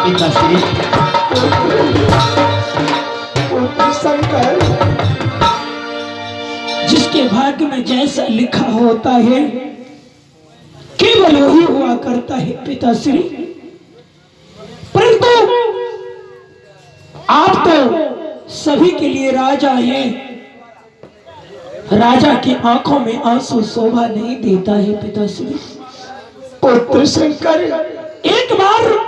पिताश्री। शंकर, जिसके भाग्य में जैसा लिखा होता है केवल वही हुआ करता है पिताश्री। परंतु आप तो सभी के लिए राजा हैं। राजा की आंखों में आंसू शोभा नहीं देता है पिताश्री। पुत्र शंकर, एक बार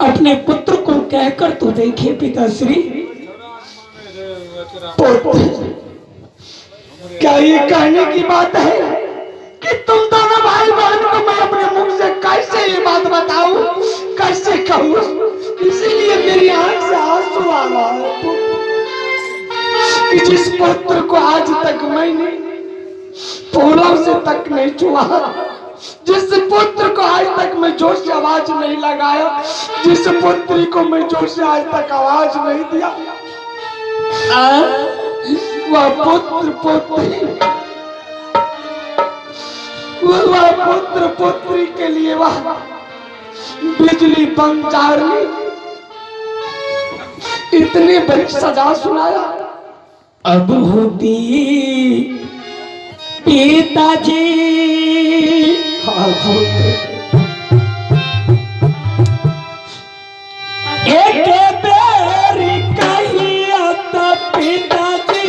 अपने पुत्र को कहकर तो देखे पिताश्री। पुत्र, क्या ये कहने की बात है कि तुम दोनों भाई बहन को मैं अपने मुख से कैसे ये बात बताऊं, कैसे कहूं? इसीलिए मेरी आंख से आंसू आ रहा है कि जिस पुत्र को आज तक मैंने फूलों से तक नहीं छुआ, जिस पुत्र को आज तक मैं जोर से आवाज नहीं लगाया, जिस पुत्री को मैं जोर से आज तक आवाज नहीं दिया, वह पुत्र पुत्री के लिए वह बिजली बंजारनी इतनी बड़ी सजा सुनाया। अब होती पिताजी हाँ पुत्र, एक बेर कहिया तो पिताजी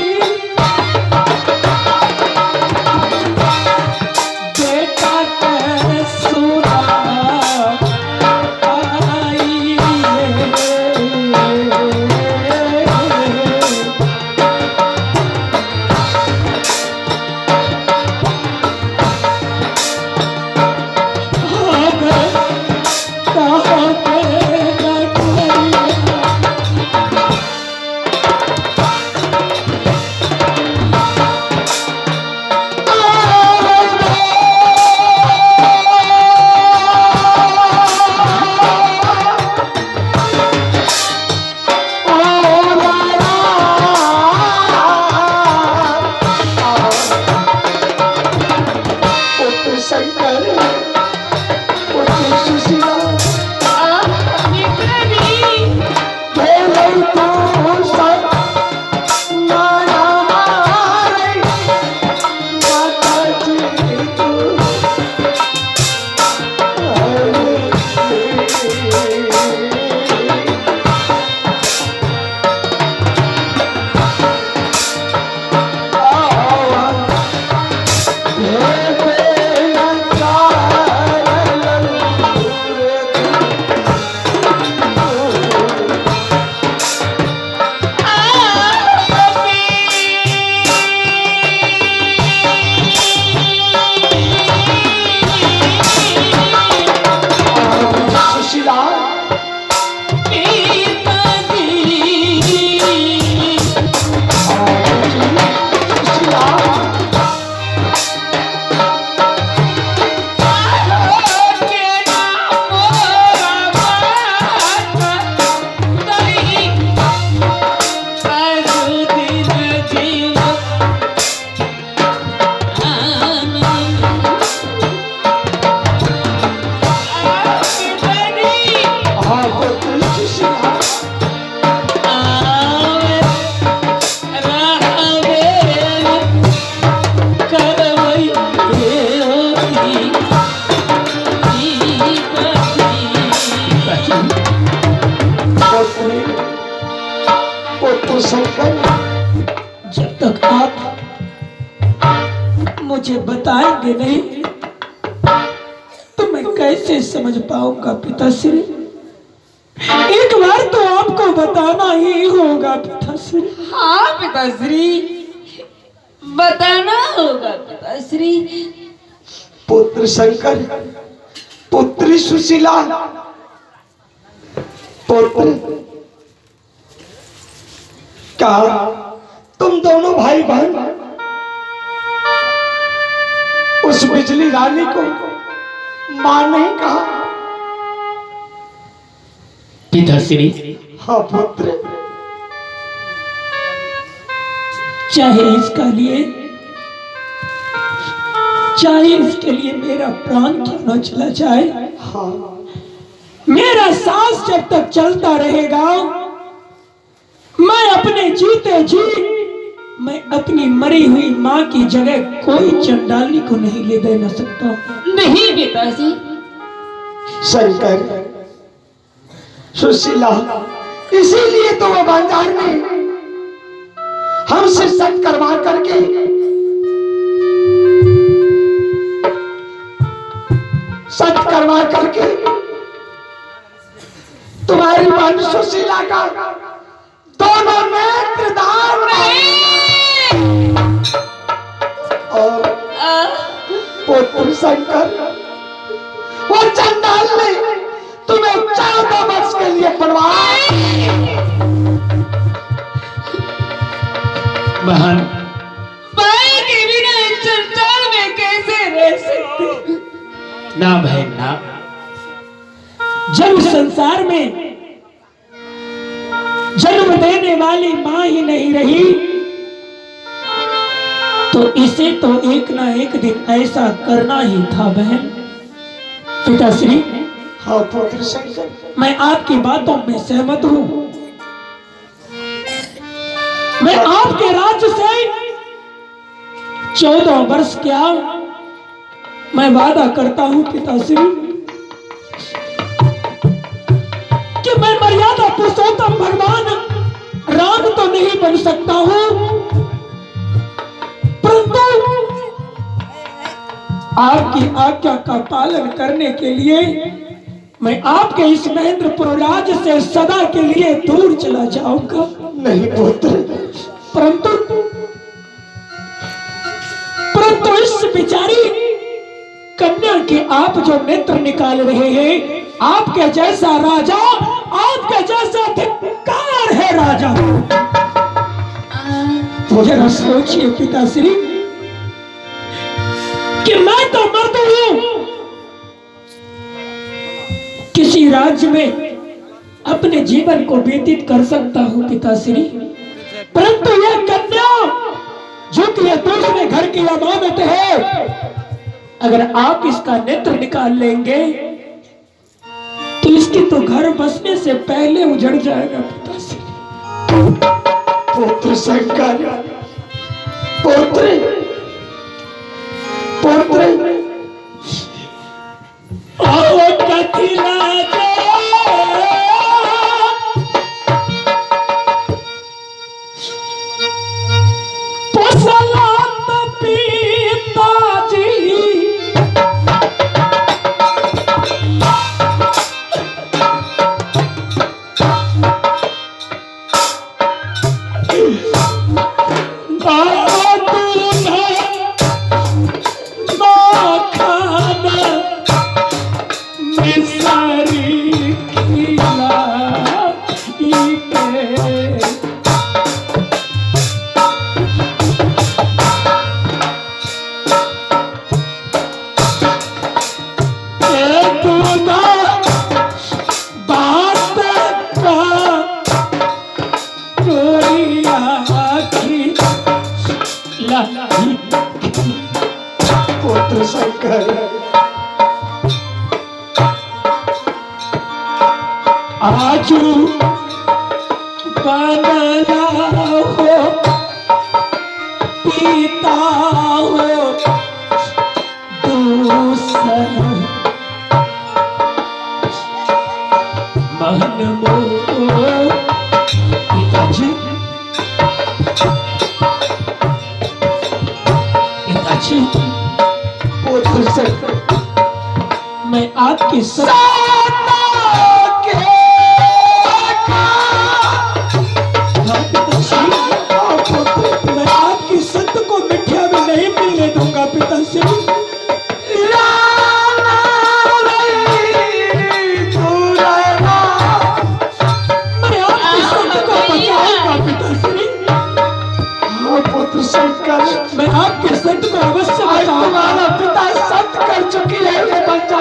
बेटा के सुना आई। जब तक आप मुझे बताएंगे नहीं तो मैं कैसे समझ पाऊंगा पिताश्री। एक बार तो आपको बताना ही होगा पिताश्री। हाँ पिताश्री, बताना होगा पिताश्री। पुत्र शंकर, पुत्री सुशीला, पुत्र, क्या तुम दोनों भाई बहन उस बिजली रानी को मां नहीं कहा? पिताश्री, हाँ पुत्र, चाहे इसके लिए मेरा प्राण क्यों न चला जाए, हाँ मेरा जब तक चलता रहेगा, मैं अपने जीते जी मैं अपनी मरी हुई माँ की जगह कोई चंडाली को नहीं ले दे न सकता। नहीं पिताजी। शंकर, सुशीला, इसीलिए तो वो बाजार में हमसे सट करवा करके तुम्हारी मन सुशीला का दोनों नेत्र दान और पुत्र शंकर, वो चंडाल ने तुम्हें 14 वर्ष के लिए बनवाया। बहन, भाई के बिना इस संसार में कैसे रह सकते? ना बहन ना, जब संसार में जन्म देने वाली मां ही नहीं रही तो इसे तो एक ना एक दिन ऐसा करना ही था बहन। पिताश्री, हाँ पुत्र शंकर, मैं आपकी बातों में सहमत हूं। मैं आपके राज्य से 14 वर्ष क्या मैं वादा करता हूं पिताश्री कि मैं मर्यादा पुरुषोत्तम भगवान राम तो नहीं बन सकता हूं, परंतु आपकी आज्ञा का पालन करने के लिए मैं आपके इस महेंद्रपुर राज्य से सदा के लिए दूर चला जाऊंगा। नहीं पुत्र, परंतु इस बिचारी कन्या के आप जो नेत्र निकाल रहे हैं, आपके जैसा राजा, आपके जैसा धिक्कार है राजा। जरा सोचिए पिताश्री कि मैं तो मर्द हूं, किसी राज्य में अपने जीवन को व्यतीत कर सकता हूं पिताश्री, परंतु यह कन्या जो कि यह दूसरे घर की अमानत है, अगर आप इसका नेत्र निकाल लेंगे तो इसकी तो घर बसने से पहले उजड़ जाएगा पिताश्री। पुत्र शंकर, पुत्र पुत्र आओ कथिला पुत्र शंकर, आजू बनला हो पीता हो दूसर मन मोह। पिताजी, पिताजी, पुत्र शंकर, मैं आपकी मैं आपकी सत्य को मिथ्या में नहीं मिलने दूंगा पिताश्री। मैं आपकी सत्य को बचाऊंगा पिताश्री। हाँ पुत्र शंकर, मैं आपके सत्य को अवश्य आज बचाऊंगा। तुम्हारा पिता सत्य कर चुकी है, ये बच्चा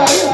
है